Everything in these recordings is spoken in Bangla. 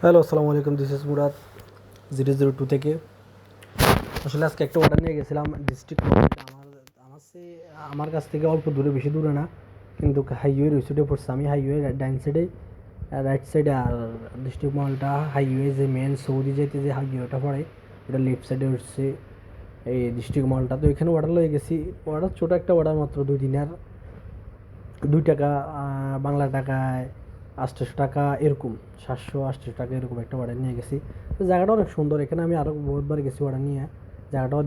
হ্যালো, আসসালামু আলাইকুম। দিস ইজ মুরাদ 002 থেকে। আসলে আজকে একটা অর্ডার নিয়ে গেছিলাম ডিস্ট্রিক্ট মলটা। আমার কাছ থেকে অল্প দূরে, বেশি দূরে না, কিন্তু হাইওয়ের ওই সাইডে পড়ছে। আমি হাইওয়ে ডাইন সাইডে, রাইট সাইডে, আর ডিস্ট্রিক্ট মলটা হাইওয়ে যে মেন সৌদি যেতে যে হাইওয়েটা পড়ে ওটা লেফট সাইডে উঠছে এই ডিস্ট্রিক্ট মলটা। তো এখানে অর্ডার লয়ে গেছি। অর্ডার ছোটো একটা অর্ডার, মাত্র 2 দিনের, 2 টাকা বাংলা টাকায় 800 টাকা এরকম, 700-800 টাকা এরকম একটা অর্ডার নিয়ে গেছি। তো জায়গাটা অনেক সুন্দর। এখানে আমি আরও বহুতবার গেছি অর্ডার নিয়ে। জায়গাটাও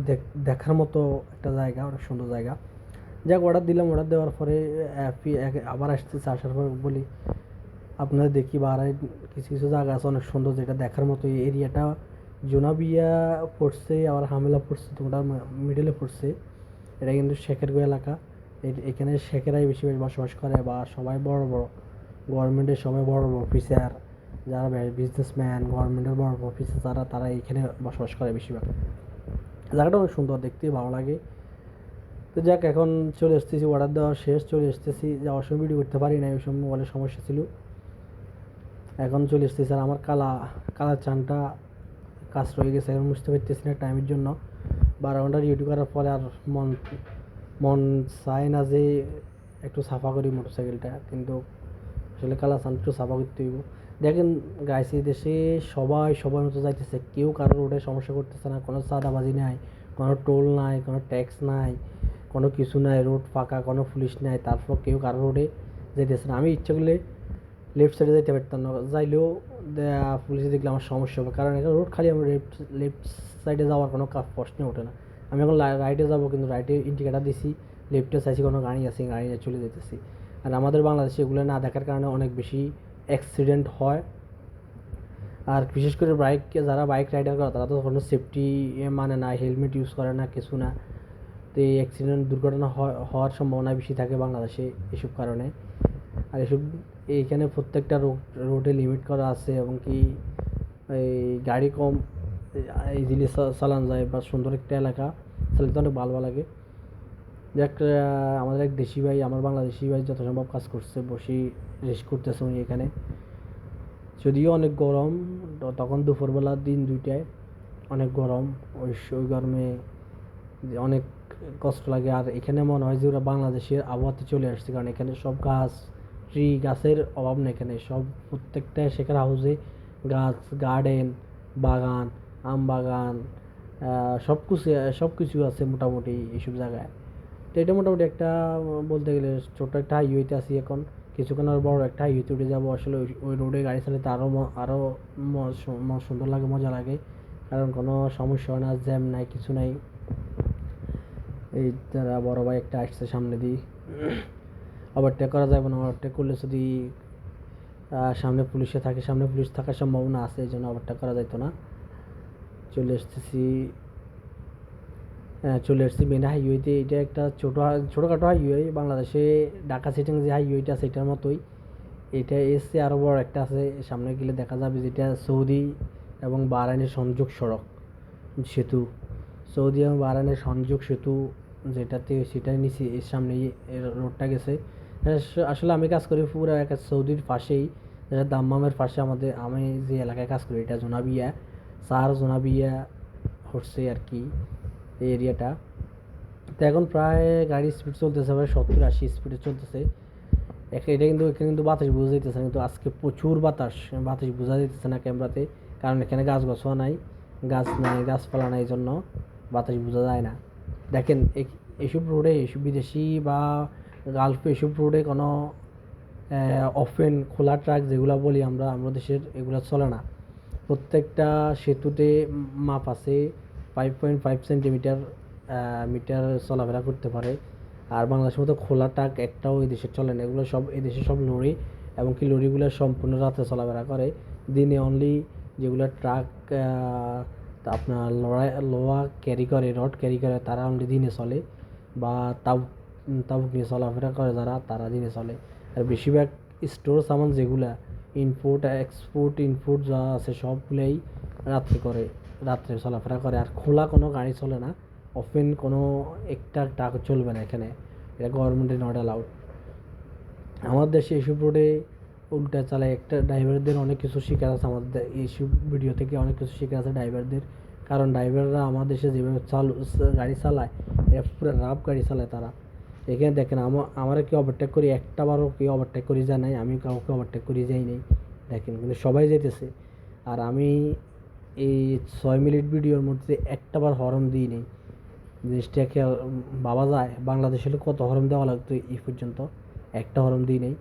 দেখার মতো একটা জায়গা, অনেক সুন্দর জায়গা। যাক, অর্ডার দিলাম। অর্ডার দেওয়ার পরে আবার আসতেছে। আসার পর বলি আপনাদের দেখি বাড়ায় কিছু কিছু জায়গা আছে অনেক সুন্দর, যেটা দেখার মতো। এই এরিয়াটা জোনাবিয়া পড়ছে, আবার হামেলা পড়ছে, তো ওটার মিডলে পড়ছে। এটা কিন্তু শেখের গো এলাকা। এখানে শেখেরাই বেশি বেশি বসবাস করে, বা সবাই বড় বড় গভর্নমেন্টের, সবাই বড় বড় অফিসার, যারা বিজনেসম্যান, গভর্নমেন্টের বড় বড় অফিসার, তারা এখানে বসবাস করে বেশিরভাগ। জায়গাটা অনেক সুন্দর, দেখতেই ভালো লাগে। তো যাক, এখন চলে এসতেছি, অর্ডার দেওয়া শেষ, চলে এসতেছি। যাওয়ার সময় ভিডিও করতে পারি না, ওই সময় মোবাইলের সমস্যা ছিল। এখন চলে এসতেছি। আর আমার কালার চানটা কাজ রয়ে গেছে, এখন বুঝতে পারতেছি না টাইমের জন্য। 12 ঘন্টা ডিউটি করার পরে আর মন মন চায় না যে একটু সাফা করি মোটরসাইকেলটা, কিন্তু আসলে কালার চান একটু সাফা করতে হইব। দেখেন গাইস, এই দেশে সবাই সবার মতো যাইতেছে, কেউ কারোর রোডে সমস্যা করতেছে না। কোনো চাঁদাবাজি নাই, কোনো টোল নাই, কোনো ট্যাক্স নাই, কোনো কিছু নাই, রোড ফাঁকা, কোনো পুলিশ নাই, তারপর কেউ কারোর রোডে যাইতেছে না। আমি ইচ্ছা করলে লেফট সাইডে যাইতে পারতাম না, যাইলেও পুলিশে দেখলে আমার সমস্যা হবে, কারণ এখানে রোড খালি। আমার লেফট সাইডে যাওয়ার কোনো প্রশ্ন ওঠে না। আমি এখন রাইটে যাবো, কিন্তু রাইটে ইন্ডিকেটার দিছি, লেফটে চাইছি কোনো গাড়ি আছে, গাড়ি নিয়ে চলে যেতেছি। আর আমাদের বাংলাদেশে এগুলো না দেখার কারণে অনেক বেশি অ্যাক্সিডেন্ট হয়। আর বিশেষ করে যারা বাইক রাইডার করে, তারা তো কোনো সেফটি মানে না, হেলমেট ইউজ করে না, কিছু না। তো এই অ্যাক্সিডেন্ট, দুর্ঘটনা হওয়ার সম্ভাবনা বেশি থাকে বাংলাদেশে এসব কারণে। আর এসব এইখানে প্রত্যেকটা রোডে লিমিট করা আছে, এবং কি এই গাড়ি কম ইজিলি চালানো যায়, বা সুন্দর একটা এলাকা, চালাতে অনেক ভালো লাগে। যাক, আমাদের এক দেশি ভাই, আমার বাংলাদেশি ভাই যত সম্ভব কাজ করছে, বসে রেস্ট করতেছে উনি এখানে। যদিও অনেক গরম, তখন দুপুরবেলা, দিন 2টায় অনেক গরম। ওই গরমে অনেক কষ্ট লাগে। আর এখানে মনে হয় যে ওরা বাংলাদেশের আবহাওয়াতে চলে আসছে, কারণ এখানে সব গাছের অভাব নেই। এখানে সব প্রত্যেকটা শেখার হাউসে গাছ, গার্ডেন, বাগান, আম বাগান, সব কিছু আছে মোটামুটি এইসব জায়গায়। তো এটা মোটামুটি একটা, বলতে গেলে ছোট একটা হাইওয়েতে আছি এখন। কিছুক্ষণ আর বড় একটা হাইওয়েতে উঠে যাবো। আসলে ওই রোডে গাড়ি চালাতে আরও সুন্দর লাগে, মজা লাগে, কারণ কোনো সমস্যা হয় না, জ্যাম নাই, কিছু নাই। এই তারা বড় ভাই একটা আসছে সামনে দিয়ে, ওভারটেক করা যাবে না। ওভারটেক করলে যদি সামনে পুলিশে থাকে, সামনে পুলিশ থাকার সম্ভাবনা আছে, এই জন্য ওভারটেক করা যাইতো না। চলে এসতেছি, চলে এসেছি মেন হাইওয়েতে। এটা একটা ছোটোখাটো হাইওয়ে, বাংলাদেশে ঢাকা সিটিং যে হাইওয়েটা আছে এটার মতোই। এটা এসে আরও বড় একটা আছে, সামনে গেলে দেখা যাবে, যেটা সৌদি এবং বাহরাইনের সংযোগ সড়ক, সেতু। সৌদি এবং বাহরাইনের সংযোগ সেতু যেটাতে, সেটার নিচে এর সামনে রোডটা গেছে। আসলে আমি কাজ করি পুরো একটা সৌদির পাশেই, যেটা দাম্মামের পাশে। আমি যে এলাকায় কাজ করি, এটা জোনাবিয়া হচ্ছে আর কি এই এরিয়াটা। তো এখন প্রায় গাড়ির স্পিড চলতেছে প্রায় 70-80 স্পিডে চলতেছে। এটা কিন্তু, এখানে কিন্তু বাতাস বোঝা যাইতেছে না, কিন্তু আজকে প্রচুর বাতাস বোঝা যাইতেছে না ক্যামেরাতে, কারণ এখানে গাছপালা নাই, এই জন্য বাতাস বোঝা যায় না। দেখেন এইসব রোডে, এইসব বিদেশি বা গালফে এসব রোডে কোনো ওপেন খোলা ট্রাক যেগুলো বলি আমরা, আমাদের দেশের এগুলো চলে না। প্রত্যেকটা সেতুতে মাপ আছে, 5.5 সেন্টিমিটার মিটার চলাফেরা করতে পারে। আর বাংলাদেশের মতো খোলা ট্রাক একটাও এই দেশে চলে না। এগুলো সব এই দেশে সব লরি, এবং কি লরিগুলো সম্পূর্ণ রাতে চলাফেরা করে। দিনে অনলি যেগুলো ট্রাক আপনার লোহা ক্যারি করে, রড ক্যারি করে, তারা অনলি দিনে চলে, বা তাবুক নিয়ে চলাফেরা করে যারা, তারা দিনে চলে। আর বেশিরভাগ স্টোর সামান যেগুলা ইনপুট যা আছে সবগুলাই রাত্রে চলাফেরা করে। আর খোলা কোনো গাড়ি চলে না, ওপেন কোনো একটা ট্রাক চলবে না এখানে, এটা গভর্নমেন্টে নট অ্যালাউড। আমার দেশে এসব রোডে উল্টা চালায়। একটা ড্রাইভারদের অনেক কিছু শেখার আছে, আমাদের এইসব ভিডিও থেকে অনেক কিছু শেখার আছে ড্রাইভারদের। কারণ ড্রাইভাররা আমার দেশে যেভাবে গাড়ি চালায়, পুরো রাফ গাড়ি চালায় তারা। এখানে দেখেন আমার কেউ ওভারটেক করি, একটা বারও কেউ ওভারটেক করি যায় নাই, আমি কাউকে ওভারটেক করি যাই নাই দেখেন, কিন্তু সবাই যেতেছে। আর আমি এই 6 মিনিট ভিডিওর মধ্যে একটা বার হর্ন দিই নেই। জিনিসটা খেয়াল ভাবা যায়, বাংলাদেশে হলে কত হর্ন দেওয়া লাগতো, এই পর্যন্ত একটা হর্ন দিই নেই।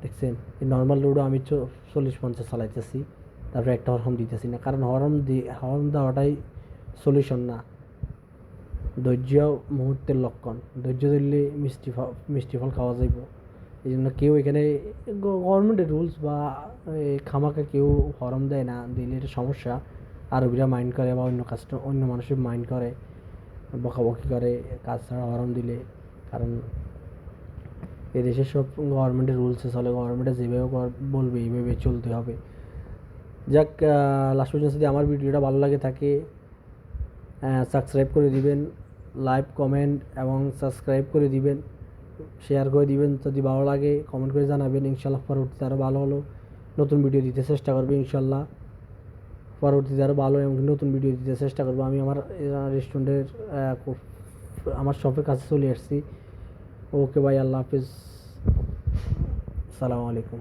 দেখছেন, এই নর্মাল রোডও আমি 40-50 চালাইতেছি, তারপরে একটা হর্ন দিতেছি না। কারণ হর্ন দেওয়াটাই সলিউশন না। ধৈর্য মুহূর্তের লক্ষণ, ধৈর্য ধরলে মিষ্টি ফল খাওয়া যাইব। এই জন্য কেউ এখানে গভর্নমেন্টের রুলস বা খামাকে কেউ হরম দেয় না, দিলে এটা সমস্যা। আরবিরা মাইন্ড করে বা অন্য মানুষের মাইন্ড করে, বকাবকি করে কাজ ছাড়া হরম দিলে। কারণ এদেশে সব গভর্নমেন্টের রুলসে চলে, গভর্নমেন্টে যেভাবে বলবে এইভাবে চলতে হবে। যাক, লাস্ট পর্যন্ত যদি আমার ভিডিওটা ভালো লাগে থাকে, সাবস্ক্রাইব করে দিবেন, লাইক কমেন্ট এবং সাবস্ক্রাইব করে দিবেন, শেয়ার করে দিবেন। যদি ভালো লাগে কমেন্ট করে জানাবেন। ইনশাল্লাহ পরবর্তীতে আরও ভালো নতুন ভিডিও দিতে চেষ্টা করবো। ইনশাল্লাহ পরবর্তীতে আরও ভালো এবং নতুন ভিডিও দিতে চেষ্টা করবো। আমি আমার রেস্টুরেন্টের আমার শপের কাছে চলে আসছি। ওকে ভাই, আল্লাহ হাফিজ, সালামু আলাইকুম।